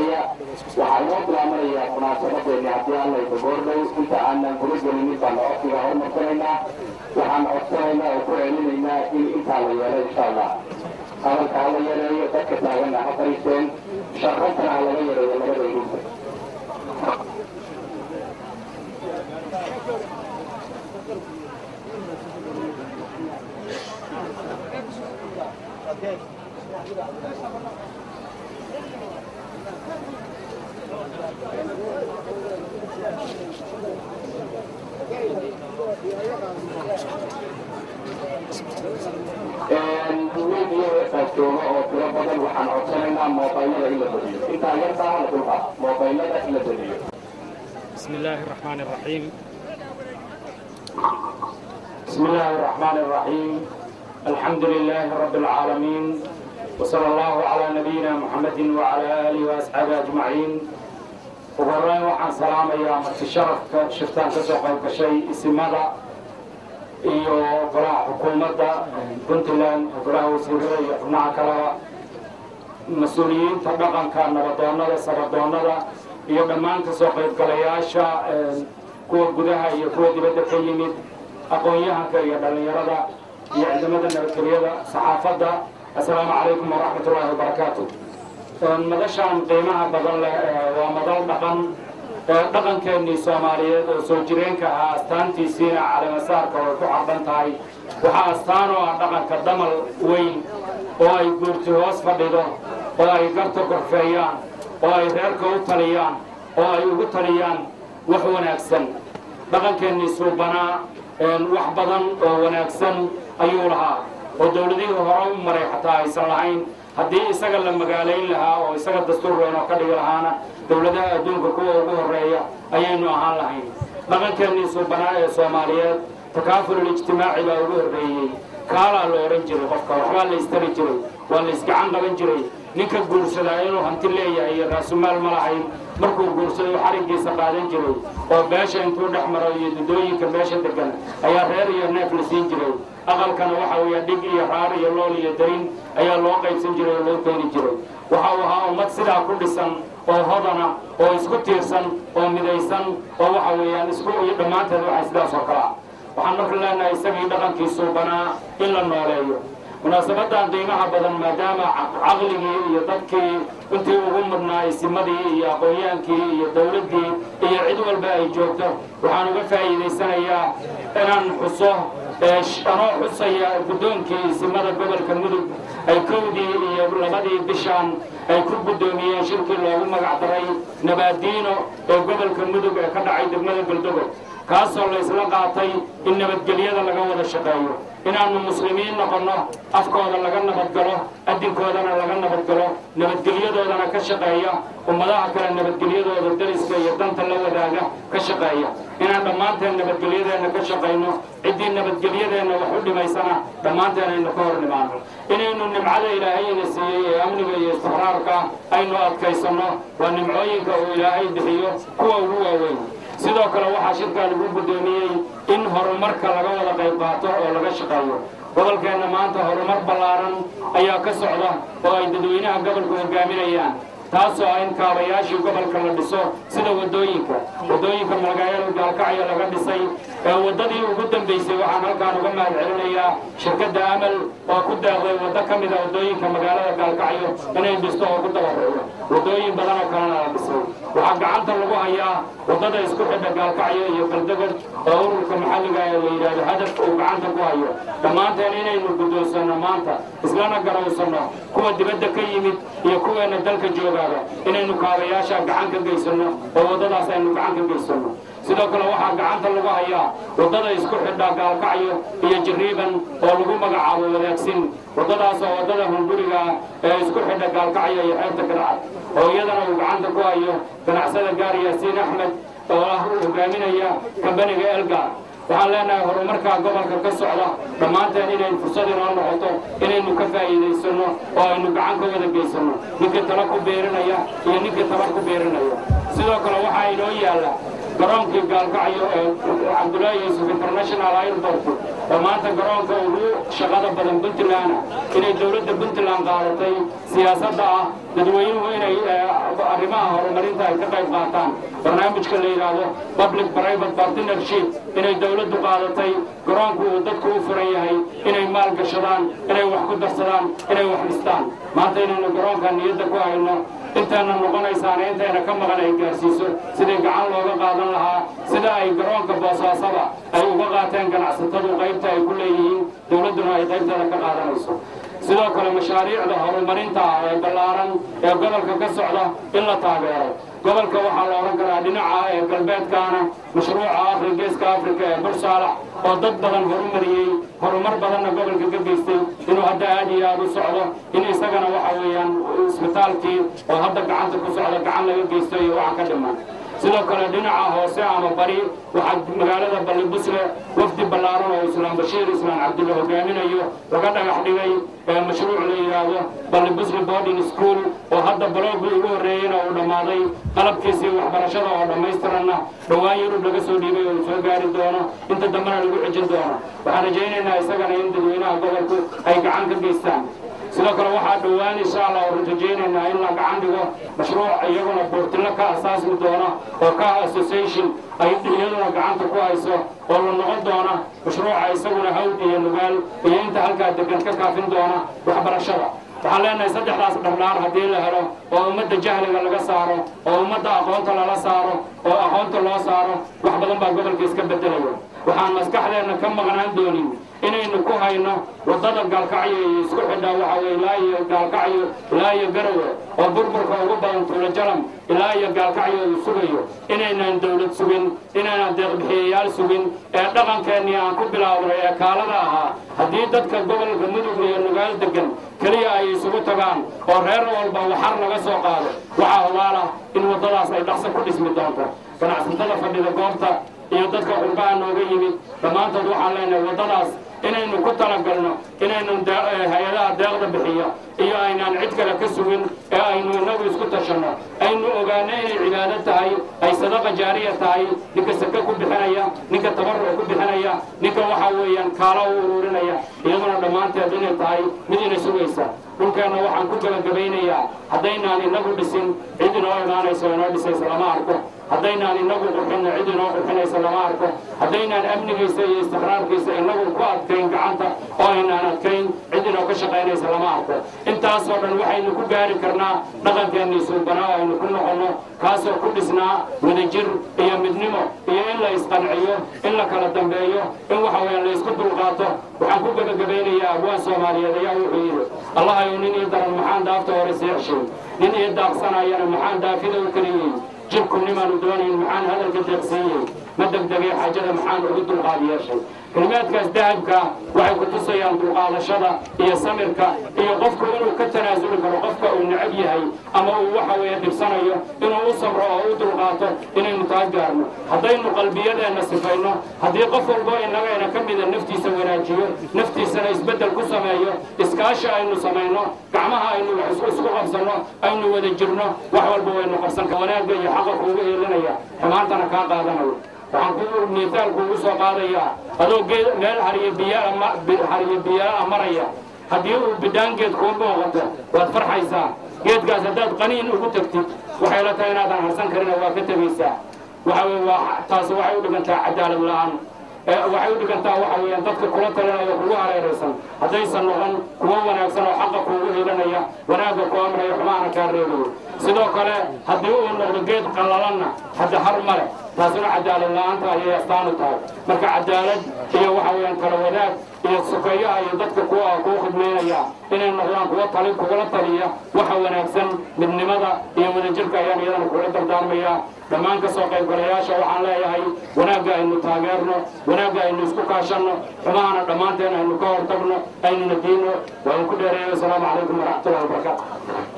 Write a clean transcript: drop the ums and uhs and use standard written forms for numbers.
Soomaaliya waxaa inoo bilaabanaya munaasabadeena haddii alla idagoordhow inta aanan kula gelinin baan codsiga hormartanaynaa waxaan codsanaynaa oo ku celinaynaa in intaa la yeelo insha allah hadalka ha la yareeyo dadka taagana ha fariisteen shaqantana ha laga yareeyo labada idinta joogo oo tiro badan waxaan codsanaynaa moobaylada in la badiyo intaa yartaa la dulqaad moobaylada in la badiyo بسم الله الرحمن الرحيم بسم الله الرحمن الرحيم الحمد لله رب العالمين وصلى الله على نبينا محمد وعلى آله وأصحابه أجمعين وقرأي وحن سلام أيام الشرف شفتان كسوقا كشيء اسمه iyo golaha xukuumadda puntland golaha wasiirada iyo xubnaha kaleba mas-uuliyiinta dhaqanka nabadoonnada saradoonnada iyo dhammaan kasoo qaybgalayaasha kuwa gudaha iyo kuwa dibadda ka yimid aqoon-yahanka iyo dhallinyarada iyo ciidamada nabadgelyada saxaafadda assalaamu calaykum waraxmatullaahi wabarakaatu madashaan qiimaha badan leh waa madal dhaqankeennii soomaaliyeed oo soo jireenka ahaa astaantiisiina caleemasaarka way ku cadhan tahay waxaa astaan oo ah dhaqanka damal weyn oo ay guurti hoos fadhido oo ay garta gorfeeyaan oo ay reerka u taliyaan oo ay ugu taliyaan wax wanaagsan dhaqankeennii suubanaa wax badan oo wanaagsan ayuu lahaa oo dawladihii hore u maray xataa aysan lahayn haddii isaga la magaalayn lahaa oo isaga dastuur weyn oo ka dhigi lahaana dawladaha adduunka kuwa ugu horeeya ayaynu ahaan lahayn dhaqankeennii suubanaa ee soomaaliyeed takaafulul ijtimaaci baa ugu horreeyey kaalaa la odhan jiray qofka waxbaa la istari jiray waa la isgacan qaban jiray ninka guursadaa inuu hanti leeyahay iyo raasumaal ma lahayn markuu guursado xariggiisa qaadan jiray oo beesha intuu dhex maro iyo dudooyinka beesha degan ayaa reer iyo neef la siin jiray aqalkana waxa weeye dhig iyo raar iyo lool iyo darin ayaa loo qaybsan jiray oo loo keeni jiray waxa uu ahaa ummad sidaa ku dhisan oo hodana oo isku tiirsan oo midaysan oo waxa weeyaan isku iyo dhammaanteed waxay sidaas oo kale ah waxaan marka leenahay isagii dhaqankiisuu banaa in la nooleeyo munaasabadan qiimaha badan maadaama caqligii iyo dadkii intii ugu mudnaa isimadii iyo aqoon-yaankii iyo dawladdii iyo cid walba ay joogto waxaan uga faa'iidaysanayaa inaan xuso anoo xusaya guddoonkii isimada gobolka mudug ay kowdii iyo labadii bishaan ay ku guddoomiyeen shirkii loogu magac daray nabaadiino ee gobolka mudug ee ka dhacay degmada galdogob kaasoo la isla qaatay in nabadgelyada laga wada shaqeeyo inaannu muslimiin noqonno afkooda laga nabadgalo adinkoodana laga nabadgalo nabadgelyadoodana ka shaqeeya ummadaha kale nabadgelyadooda dariska iyo danta la wadaaga ka shaqeeya inaan dhammaanteen nabadgelyadeenna ka shaqayno ciddii nabadgelyadeenna wax u dhimaysana dhammaanteen aynu ka hor nimaano inaynu nimcada ilaahayna siiyey ee amniga iyo istiqraarka aynu adkaysanno waa nimcooyinka uu ilaahay bixiyo kuwa ugu waaweyn sidoo kale waxaa shirkaa lagu guddoomiyey in horumarka laga wada qayb qaato oo laga shaqeeyo gobolkeenna maanta horumar ballaaran ayaa ka socda oo ay dadweynaha gobolku hogaaminayaan taasoo ah in kaabayaashii gobolka la dhiso sida wadooyinka magaalada gaalkacyo laga dhisay wadadii ugu dambaysay waxaan halkaan uga mahad celinayaa shirkadda amal oo ku daaqday waddo ka mid a wadooyinka magaalada gaalkacyo inay dhisto oo ku dabarucdo wadooyin badan oo kalena la dhisay waxaa gacanta lagu hayaa waddada isku xidha gaalkacyo iyo galdogob oo ururka maxalliga ee la yidhaahdo hadaf uu gacanta ku hayo dhammaanteen inaynu guddoonsanno maanta islana garowsanno kuwa dibadda ka yimid iyo kuweenna dalka joogaaba inaynu kaabayaasha gacan ka geysanno oo waddadaas aynu gacan ka geysanno sidoo kale waxaa gacanta lagu hayaa waddada isku xidha gaalkacyo iyo jariiban oo lagu magacaabo wadaagsin waddadaas oo waddada hunguriga ee isku xidha gaalkacyo iyo xeebta gadcad oo iyadana uu gacanta ku hayo ganacsada gaar yaasiin axmed oo ah hogaaminaya kambaniga elgar waxaan leenahay horumarka gobolka ka socda dhammaanteen inaynu fursad inoo noqoto inaynu ka faa'iidaysanno oo aynu gacan ka wada geysanno ninka tala ku beerinaya iyo ninka tabar ku beerinaya sidoo kale waxaa inoo yaalla garoonkii gaalkacyo ee cabdullaahi yuusuf international airport maanta garoonka ugu shaqada badan Puntland inay dawladda Puntland qaadatay siyaasadda ah dadweynuhu inay arrimaha horumarinta ay ka qayb qaataan barnaamijka la yiraahdo public private partnership inay dawladdu qaadatay garoonku uu dadku u furan yahay inay maal gashadaan inay wax ku darsadaan inay wax dhistaan maanta inaynu garoonka niyadda ku hayno intaana noqonaysaan intayna ka maqan ay gaarsiiso sidii gacan looga qaadan lahaa sida ay garoonka Boosaasoba ay uga qaateen ganacsatadu qaybta ay ku leeyihiin dawladduna ay qaybteeda ka qaadanayso sidoo kale mashaariicda horumarinta ee ballaaran ee gobolka ka socda in la taageero gobolka waxaa la oran karaa dhinaca ee galbeedkaana mashruuca geeska Afrika ee Bursaalax oo dad badan horumariyay horumar badanna gobolka ka geystay inuu hadda aad iyo aad u socdo in isagana waxa weeyaan isbitaalkii oo hadda gacanta ku socda gacan laga geysto iyo waxa ka dhiman sidoo kale dhinaca hoose ama bari waxa magaalada Balibusle wafdi ballaaran oo Islaam Bashiir Islaan Cabdulla hogaaminayo laga dhagax dhigay mashruuc la yiraahdo Balibusle boarding school oo hadda baloogu ugu horeeyay oo dhamaaday qalabkiisii waxbarashada oo dhameystiranna dhawaan yar laga soo dhiibay oo soo gaari doono inta dambana lagu xijin doono waxaan rajaynaynaa isagana in dadweynaha gobolku ay gacan ka geystaan sidoo kale waxaa dhawaan insha Allah oo rajaynaynaa in la gacan dhigo mashruuc iyaguna boortilo ka asaasmi doono oo ka association ay iyaduna gacanta ku hayso oo la noqon doona mashruuca isaguna hawd iyo nugaal iyo inta halka degan ka kaafin doona waxbarashada waxaan leenahay saddexdaas dharnaar haddii la helo oo ummadda jahliga laga saaro oo ummadda aqoonta lala saaro oo aqoonta loo saaro wax badan baa gobolka iska bedelaya waxaan maskaxdeena ka maqnaan doonin inaynu ku hayno wadada gaalkacyo iyo isku xidha waxa weeye ilaa iyo gaalkacyo ilaa iyo Garowe oo burburka ugu badan tuulo jalam ilaa iyo gaalkacyo uu sugayo inaynan dawlad sugin inaynan deeq bixiyayaal sugin ee dhaqankeennii aan ku bilaabnay ee kaalada ahaa haddii dadka gobolka Mudug iyo Nugaal degan kaliya ay isugu tagaan oo reer walba waxar laga soo qaado waxa hubaala in wadadaas ay dhaqso ku dhismi doonto ganacsatada fadhida goobta iyo dadka qurbaha nooga yimid dhammaantood waxaan leenahay wadadaas inaynu ku talagalno inaynu hay'adaha deeqda bixiya iyo aynaan cid kale ka sugin ee aynu inagu isku tashanno aynu ogaano inay cibaado tahay ay sadaqa jaariya tahay ninka saka ku bixinaya ninka tabarruc ku bixinaya ninka waxa weeyaan kaala u ururinaya iyaduna dhammaanteed inay tahay mid inay sugaysa dhulkeenna waxaan ku gabagabaynayaa haddaynaan inagu dhisin cid inoo imaanayso inoo dhisaysa lama arko haddaynaan inagu qurxinno cid inoo qurxinaysa lama arko haddaynaan amnigiisa iyo istiqraarkiisa inagu ku adkayn gacanta oo aynaan adkayn cid inoo ka shaqaynaysa lama arko intaasoo dhan waxaynu ku gaari karnaa dhaqankeennii suubanaa aynu ku noqonno kaasoo ku dhisnaa wadajir iyo midnimo iyo in la isqanciyo in la kala dambeeyo in waxa weeyaan la isku dulqaato waxaan ku gabagabaynayaa abwaan Soomaaliyeed ayaa wuxuu yidhi allahayow nin ii daran maxaan daafta hore seexshay nin ii daaqsanayana maxaan daafida u kariyey jirku nimaanu doonayn maxaan hadalka deeqsiiyey ma degdegay xaajada maxaan ugu dulqaad yeeshay kalimaadkaas dahabka waxay ku tusayaan dulqaadashada iyo samirka iyo qofku inuu ka tanaasuli karo qofka uu necab yahay ama uu waxa weeye dibsanayo inuu u sabro oo u dulqaato inaynu taa gaarno haddaynu qalbiyadeenna sifayno haddii qof walbo innagayna ka mida naftiisa wanaajiyo naftiisana isbeddel ku sameeyo iskaashi aynu samayno gacmaha aynu wax isku qabsanno aynu wada jirno wax walba waynu qabsan wanaagga iyo xaqa kuugu heelinaya xumaantana kaa qaadanayo waxaan ku miisaal kuugu soo qaadayaa adoo meel hariyo biyaa maraya haddii uu bidhaangeed kuu muuqato waad farxaysaa geedkaas haddaad qaniin ugu tagtid waxay la tahay inaadan harsan karin waa ka tegaysaa taas waxay u dhigantaa cadaalad la'aan waxay u dhigantaa waxa weeyaan dadka kula talinaya kugu hareeraysan haddaysan noqon kuwo wanaagsan oo xaqa kuugu heelanaya wanaagga ku amraya xumaana kaa reebayo sidoo kale haddii uu noqdo geed qallalanna hadda har male taasina cadaalad la'aanta ayay astaan u tahay marka cadaalad iyo waxa weeyaan kala wadaag iyo sukayaha iyo dadka kuwa kuu khidmaynaya inay noqdaan kuwa kugula taliya waxa wanaagsan midnimada iyo wadajirka ayaan iyadana kula dardaarmaya dhammaan ka soo qaybgalayaasha waxaan leeyahay wanaagga aynu taageerno wanaagga aynu isku kaashanno xumahana dhammaanteen aynu ka hortagno aynuna diinno waan ku dheereeyo asalaamu calaykum waraxmatullahi wabarakaatu